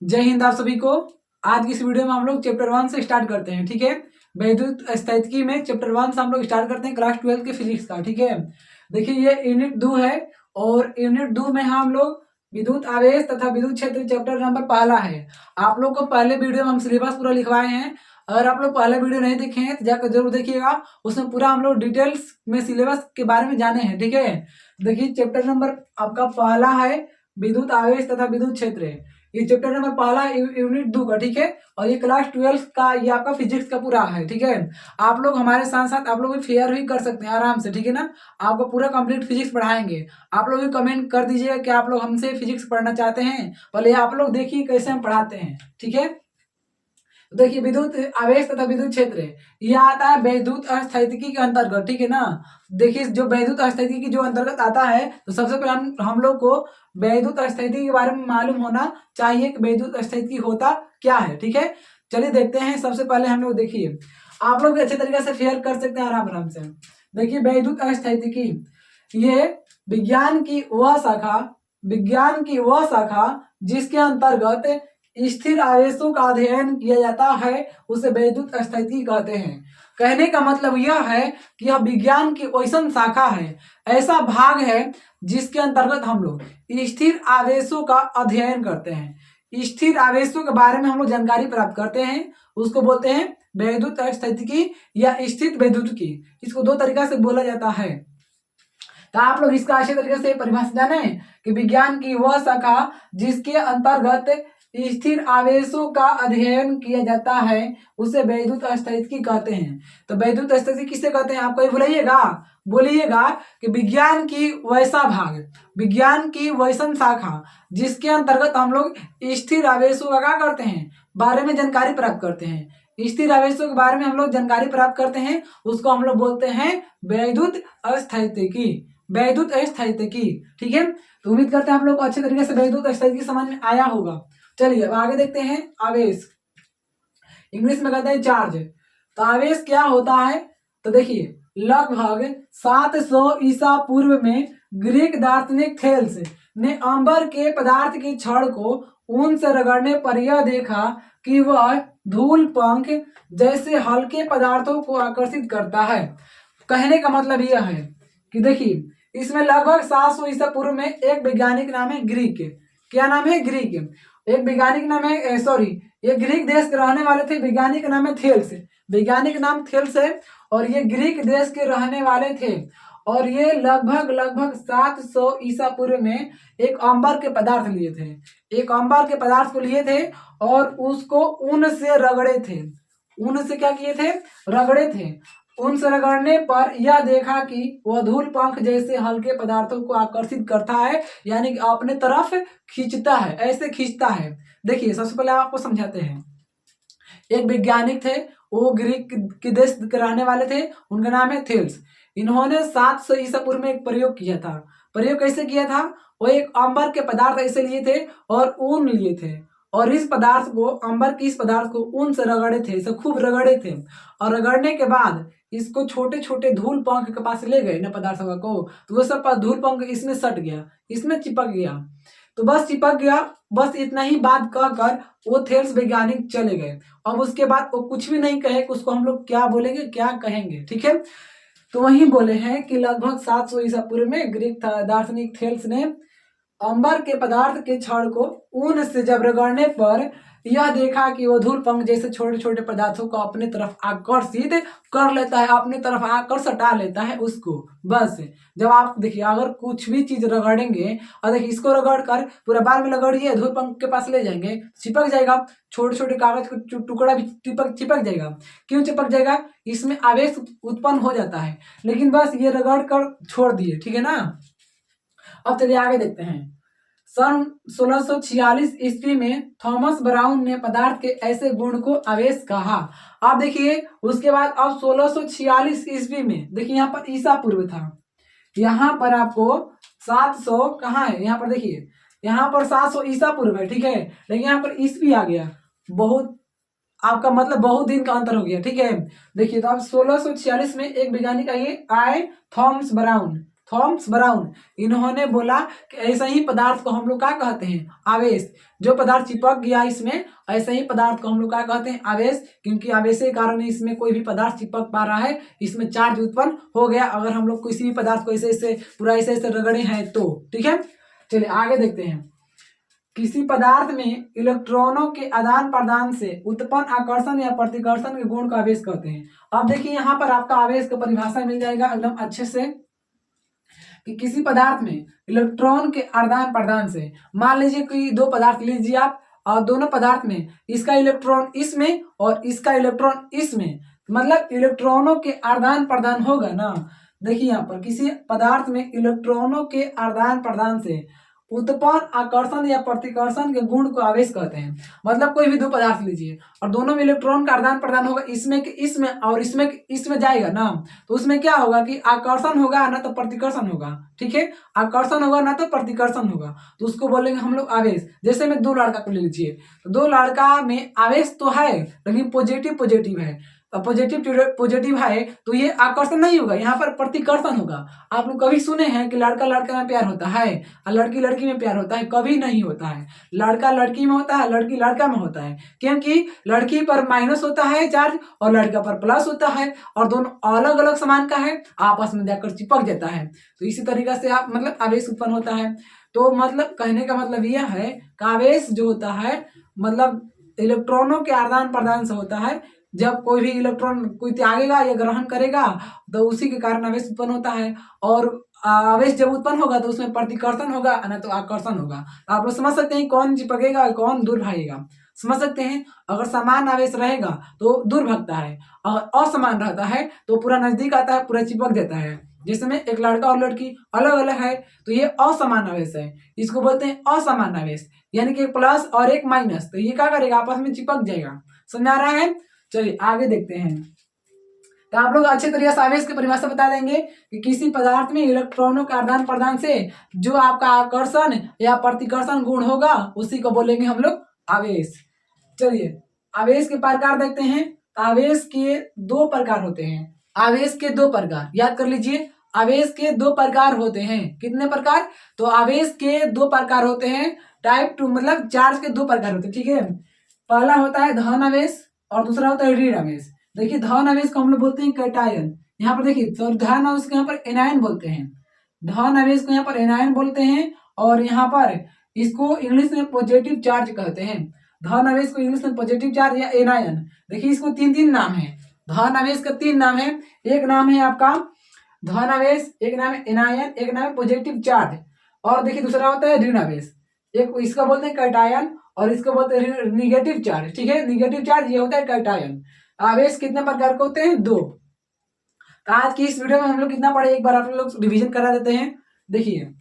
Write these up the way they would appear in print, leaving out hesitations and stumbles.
जय हिंद आप सभी को। आज की इस वीडियो में हम लोग चैप्टर 1 से स्टार्ट करते हैं। ठीक है, वैद्युत स्थितिकी में चैप्टर 1 से हम लोग स्टार्ट करते हैं क्लास 12 के फिजिक्स का। ठीक है, देखिए ये यूनिट 2 है और यूनिट 2 में हम लोग विद्युत आवेश तथा विद्युत क्षेत्र चैप्टर नंबर पहला है। आप लोग को पहले वीडियो में हम सिलेबस पूरा लिखवाए हैं। अगर आप लोग पहले वीडियो नहीं देखे हैं तो जाकर जरूर देखिएगा, उसमें पूरा हम लोग डिटेल्स में सिलेबस के बारे में जाने हैं। ठीक है, देखिए चैप्टर नंबर आपका पहला है विद्युत आवेश तथा विद्युत क्षेत्र। ये चैप्टर नंबर पहला यूनिट 2 का। ठीक है, और ये क्लास 12 का ये आपका फिजिक्स का पूरा है। ठीक है, आप लोग हमारे साथ साथ आप लोग भी फेयर भी कर सकते हैं आराम से। ठीक है ना, आपको पूरा कंप्लीट फिजिक्स पढ़ाएंगे। आप लोग भी कमेंट कर दीजिएगा कि आप लोग हमसे फिजिक्स पढ़ना चाहते हैं। पहले आप लोग देखिए कैसे हम पढ़ाते हैं। ठीक है, देखिए विद्युत आवेश तथा विद्युत क्षेत्र यह आता है वैद्युत अस्थितिकी के अंतर्गत। ठीक है ना, देखिए जो वैद्युत अस्थितिकी जो अंतर्गत आता है, तो सबसे पहले हम लोग को वैद्युत अस्थितिकी के बारे में मालूम होना चाहिए कि वैद्युत अस्थितिकी होता क्या है। ठीक है, चलिए देखते हैं। सबसे पहले हम लोग देखिए, आप लोग भी अच्छे तरीके से फेयर कर सकते हैं आराम आराम से। देखिए वैद्युत अस्थितिकी ये विज्ञान की वह शाखा जिसके अंतर्गत स्थिर आवेशों का अध्ययन किया जाता है उसे वैद्युत स्थितिकी कहते हैं। कहने का मतलब यह है कि यह विज्ञान की वैसन शाखा है, ऐसा भाग है जिसके अंतर्गत हम लोग स्थिर आवेशों का अध्ययन करते हैं। स्थिर आवेशों के बारे में हम लोग जानकारी प्राप्त करते हैं, उसको बोलते हैं वैद्युत स्थितिकी या स्थिर वैद्युतिकी। इसको दो तरीका से बोला जाता है। तो आप लोग इसका अच्छे तरीके से परिभाषा जाने कि विज्ञान की वह शाखा जिसके अंतर्गत स्थिर आवेशों का अध्ययन किया जाता है उसे वैद्युत स्थितिकी कहते हैं। तो वैद्युत स्थितिकी किसे कहते हैं आपको ये बोलिएगा कि विज्ञान की वैसन शाखा जिसके अंतर्गत हम लोग स्थिर आवेशों का क्या करते हैं बारे में जानकारी प्राप्त करते हैं। स्थिर आवेशों के बारे में हम लोग जानकारी प्राप्त करते हैं, उसको हम लोग बोलते हैं वैद्युत स्थितिकी। ठीक है, तो उम्मीद करते हैं आप लोग को अच्छे तरीके से वैद्युत स्थितिकी समझ में आया होगा। चलिए अब आगे देखते हैं। आवेश इंग्लिश में कहते हैं चार्ज। तो आवेश क्या होता है, तो देखिए लगभग 700 ईसा पूर्व में ग्रीक दार्शनिक थेल्स ने अंबर के पदार्थ की छड़ को ऊन से रगड़ने पर यह देखा कि वह धूल पंख जैसे हल्के पदार्थों को आकर्षित करता है। कहने का मतलब यह है कि देखिए इसमें लगभग 700 ईसा पूर्व में एक वैज्ञानिक नाम है ग्रीक। क्या नाम है? ग्रीक। एक वैज्ञानिक नाम है ये ग्रीक देश के रहने वाले थे। वैज्ञानिक नाम है थेल्स। वैज्ञानिक नाम थेल्स है और ये ग्रीक देश के रहने वाले थे। और ये लगभग 700 ईसा पूर्व में एक अंबर के पदार्थ लिए थे। एक अंबर के पदार्थ को लिए थे और उसको ऊन से रगड़े थे। ऊन से क्या किए थे? रगड़े थे। ऊन से रगड़ने पर यह देखा कि वह धूल पंख जैसे हल्के पदार्थों को आकर्षित करता है, यानी कि अपने तरफ खींचता है, ऐसे खींचता है। देखिए सबसे पहले आपको समझाते हैं। एक वैज्ञानिक थे, वो ग्रीक के देश के रहने वाले थे, उनका नाम है थेल्स। इन्होंने 700 ईसा पूर्व में एक प्रयोग किया था। प्रयोग कैसे किया था? वो एक अंबर के पदार्थ ऐसे लिए थे और ऊन लिए थे और इस पदार्थ को अंबर की इस पदार्थ को ऊन से रगड़े थे, इसे खूब रगड़े थे। और रगड़ने के बाद इसको छोटे छोटे धूल पंख के पास ले गए ना पदार्थ को, तो वो सब धूल पंख इसमें सट गया, इसमें चिपक गया। तो बस चिपक गया, बस इतना ही बात कहकर वो थेल्स वैज्ञानिक चले गए। अब उसके बाद वो कुछ भी नहीं कहे, उसको हम लोग क्या बोलेंगे, क्या कहेंगे? ठीक है, तो वही बोले हैं कि लगभग 700 ईसा पूर्व में ग्रीक दार्शनिक थेल्स ने अंबर के पदार्थ के छड़ को ऊन से जब रगड़ने पर यह देखा कि वो धूल पंख जैसे छोटे छोटे पदार्थों को अपने तरफ आकर्षित कर लेता है, अपने तरफ आकर सटा लेता है उसको। बस जब आप देखिए अगर कुछ भी चीज रगड़ेंगे और देखिए इसको रगड़ कर पूरा बार में रगड़िए, धूल पंख के पास ले जाएंगे, चिपक जाएगा। छोटे छोटे कागज का टुकड़ा भी चिपक जाएगा। क्यों चिपक जाएगा? इसमें आवेश उत्पन्न हो जाता है। लेकिन बस ये रगड़ कर छोड़ दिए। ठीक है ना, अब चलिए आगे देखते हैं। सन 1646 ईस्वी में थॉमस ब्राउन ने पदार्थ के ऐसे गुण को आवेश कहा। आप देखिए उसके बाद अब 1646 ईस्वी में देखिए यहाँ पर ईसा पूर्व था, यहाँ पर आपको 700 कहाँ है, यहाँ पर देखिए यहाँ पर 700 ईसा पूर्व है। ठीक है, लेकिन यहाँ पर ईस्वी आ गया, बहुत आपका मतलब बहुत दिन का अंतर हो गया। ठीक है, देखिए तो अब 1646 में एक वैज्ञानिक आए थॉमस थॉमस ब्राउन, इन्होंने बोला कि ऐसा ही पदार्थ को हम लोग क्या कहते हैं, आवेश। जो पदार्थ चिपक गया इसमें, ऐसे ही पदार्थ को हम लोग क्या कहते हैं, आवेश। क्योंकि आवेश के कारण इसमें कोई भी पदार्थ चिपक पा रहा है, इसमें चार्ज उत्पन्न हो गया। अगर हम लोग किसी भी पदार्थ को ऐसे ऐसे पूरा ऐसे ऐसे रगड़े हैं तो, ठीक है। चलिए आगे देखते हैं। किसी पदार्थ में इलेक्ट्रॉनों के आदान प्रदान से उत्पन्न आकर्षण या प्रतिकर्षण के गुण का आवेश कहते हैं। अब देखिए यहाँ पर आपका आवेश का परिभाषा मिल जाएगा एकदम अच्छे से, कि किसी पदार्थ में इलेक्ट्रॉन के आदान प्रदान से, मान लीजिए कि दो पदार्थ लीजिए आप, और दोनों पदार्थ में इसका इलेक्ट्रॉन इसमें और इसका इलेक्ट्रॉन इसमें, मतलब इलेक्ट्रॉनों के आदान प्रदान होगा ना। देखिए यहाँ पर किसी पदार्थ में इलेक्ट्रॉनों के आदान प्रदान से उत्पन्न आकर्षण या प्रतिकर्षण के गुण को आवेश कहते हैं। मतलब कोई भी दो पदार्थ लीजिए और दोनों में इलेक्ट्रॉन का आदान प्रदान होगा, इसमें के इसमें और इसमें के इसमें जाएगा ना, तो उसमें क्या होगा कि आकर्षण होगा ना तो प्रतिकर्षण होगा, ठीक है। आकर्षण होगा ना तो प्रतिकर्षण होगा, तो उसको बोलेंगे हम लोग आवेश। जैसे में दो लड़का को ले लीजिए, तो दो लड़का में आवेश तो है लेकिन पॉजिटिव पॉजिटिव है, पॉजिटिव है तो ये आकर्षण नहीं होगा, यहाँ पर प्रतिकर्षण होगा। आप लोग कभी सुने हैं कि लड़का लड़का में प्यार होता है और लड़की लड़की में प्यार होता है? कभी नहीं होता है। लड़का लड़की में होता है, लड़की लड़का में होता है, क्योंकि लड़की पर माइनस होता है चार्ज और लड़का पर प्लस होता है, और दोनों अलग अलग समान का है, आपस में जाकर चिपक जाता है। तो इसी तरीके से आप मतलब आवेश उत्पन्न होता है। तो मतलब कहने का मतलब यह है कि आवेश जो होता है मतलब इलेक्ट्रॉनों के आदान प्रदान से होता है। जब कोई भी इलेक्ट्रॉन कोई त्यागेगा या ग्रहण करेगा तो उसी के कारण आवेश उत्पन्न होता है, और आवेश जब उत्पन्न होगा तो उसमें प्रतिकर्षण होगा ना तो आकर्षण होगा। आप लोग समझ सकते हैं कौन चिपकेगा कौन दूर भागेगा, समझ सकते हैं। अगर समान आवेश रहेगा तो दूर भागता है, अगर असमान रहता है तो पूरा नजदीक आता है, पूरा चिपक जाता है। जिसमें एक लड़का और लड़की अलग अलग है तो ये असमान आवेश है, इसको बोलते हैं असमान आवेश। यानी कि प्लस और एक माइनस, तो ये क्या करेगा आपस में चिपक जाएगा। समझ आ रहा है? चलिए आगे देखते हैं। तो आप लोग अच्छे तरीके से आवेश की परिभाषा बता देंगे कि किसी पदार्थ में इलेक्ट्रॉनों के आदान प्रदान से जो आपका आकर्षण या प्रतिकर्षण गुण होगा उसी को बोलेंगे हम लोग आवेश। चलिए आवेश के प्रकार देखते हैं। आवेश के दो प्रकार होते हैं। आवेश के दो प्रकार याद कर लीजिए। आवेश के दो प्रकार होते हैं। कितने प्रकार? तो आवेश के दो प्रकार होते हैं। टाइप टू मतलब चार्ज के दो प्रकार होते हैं, ठीक है। पहला होता है धन आवेश और दूसरा होता है ऋण आवेश। देखिए धन आवेश को हम लोग बोलते हैं कैटायन। यहाँ पर देखिए तो धन आवेश को यहाँ पर एनायन बोलते हैं। धन आवेश को यहाँ पर एनायन बोलते हैं और यहाँ पर इसको इंग्लिश में पॉजिटिव चार्ज कहते हैं। धन आवेश को इंग्लिश में पॉजिटिव चार्ज या एनायन। देखिए इसको तीन तीन नाम है। धन आवेश का तीन नाम है। एक नाम है आपका धन आवेश, एक नाम है एनायन, एक नाम है पॉजिटिव चार्ज, और देखिए दूसरा होता है ऋण आवेश। एक इसका बोलते हैं कैटायन और इसको बोलते हैं निगेटिव चार्ज, ठीक है। निगेटिव चार्ज ये होता है कैटायन। आवेश कितने प्रकार के होते हैं? दो। तो आज की इस वीडियो में हम लोग कितना पढ़े एक बार आप लोग रिवीजन करा देते हैं। देखिए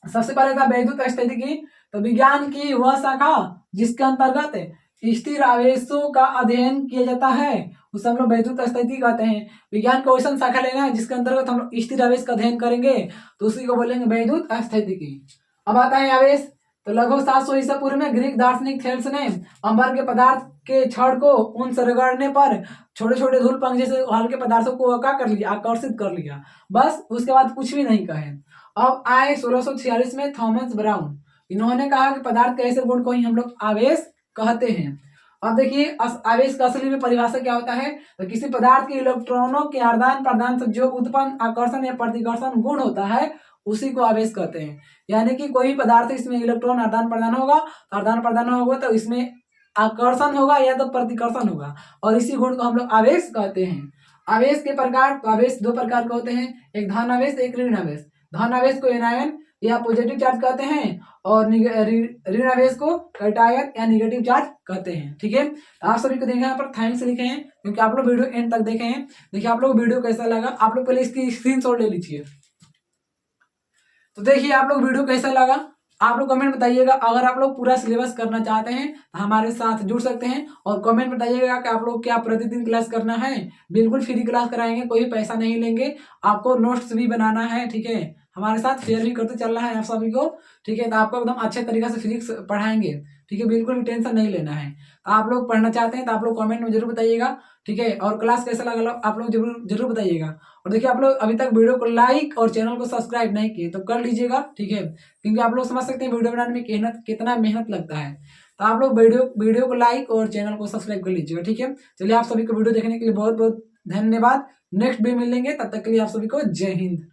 सबसे पहले था वैद्युत स्थितिकी। तो विज्ञान की वह शाखा जिसके अंतर्गत स्थिर आवेशों का अध्ययन किया जाता है उसे हम लोग वैद्युत स्थितिकी कहते हैं। विज्ञान को वैसा शाखा लेना है जिसके अंतर्गत हम लोग स्थिर आवेश का अध्ययन करेंगे तो उसी को बोलेंगे वैद्युत स्थितिकी। अब आता है आवेश। तो लगभग 700 ईसा पूर्व में ग्रीक दार्शनिक थेल्स ने अंबर के पदार्थ के छड़ को उन से रगड़ने पर छोटे छोटे धूल पंख जैसे हल्के पदार्थों को क्या कर लिया? आकर्षित कर लिया। बस उसके बाद कुछ भी नहीं कहे। अब आए 1646 में थॉमस ब्राउन। इन्होंने कहा कि पदार्थ के ऐसे गुण को ही हम लोग आवेश कहते हैं। अब देखिए आवेश का असली में परिभाषा क्या होता है? तो किसी पदार्थ के इलेक्ट्रॉनों के आदान प्रदान से जो उत्पन्न आकर्षण या प्रतिकर्षण गुण होता है उसी को आवेश कहते हैं। यानी कि कोई पदार्थ इसमें इलेक्ट्रॉन आदान प्रदान होगा तो इसमें आकर्षण होगा या तो प्रतिकर्षण होगा, और इसी गुण को हम लोग आवेश कहते हैं। आवेश के प्रकार, तो आवेश दो प्रकार के होते हैं, एक धन आवेश एक ऋण आवेश। धन आवेश को एनायन या पॉजिटिव चार्ज कहते हैं और ऋण आवेश को कैटायन या निगेटिव चार्ज कहते हैं, ठीक है। आप सभी को देखें यहाँ पर थैंक्स लिखे हैं क्योंकि आप लोग वीडियो एंड तक देखे हैं। देखिए आप लोग वीडियो कैसा लगा, आप लोग पहले इसकी स्क्रीनशॉट ले लीजिए। तो देखिए आप लोग वीडियो कैसा लगा आप लोग कमेंट बताइएगा। अगर आप लोग पूरा सिलेबस करना चाहते हैं तो हमारे साथ जुड़ सकते हैं और कमेंट बताइएगा कि आप लोग क्या प्रतिदिन क्लास करना है। बिल्कुल फ्री क्लास कराएंगे, कोई पैसा नहीं लेंगे। आपको नोट्स भी बनाना है, ठीक है। हमारे साथ शेयर भी करते चलना है आप सभी को, ठीक है। तो आपको एकदम अच्छे तरीके से फिजिक्स पढ़ाएंगे। ठीक है, बिल्कुल भी टेंशन नहीं लेना है। तो आप लोग पढ़ना चाहते हैं तो आप लोग कमेंट में जरूर बताइएगा, ठीक है, और क्लास कैसा लगा आप लोग जरूर जरूर बताइएगा। और देखिए आप लोग अभी तक वीडियो को लाइक और चैनल को सब्सक्राइब नहीं किए तो कर लीजिएगा, ठीक है, क्योंकि आप लोग समझ सकते हैं वीडियो बनाने में कितना मेहनत लगता है। तो आप लोग वीडियो को लाइक और चैनल को सब्सक्राइब कर लीजिएगा, ठीक है। चलिए, आप सभी को वीडियो देखने के लिए बहुत बहुत धन्यवाद। नेक्स्ट भी मिलेंगे, तब तक के लिए आप सभी को जय हिंद।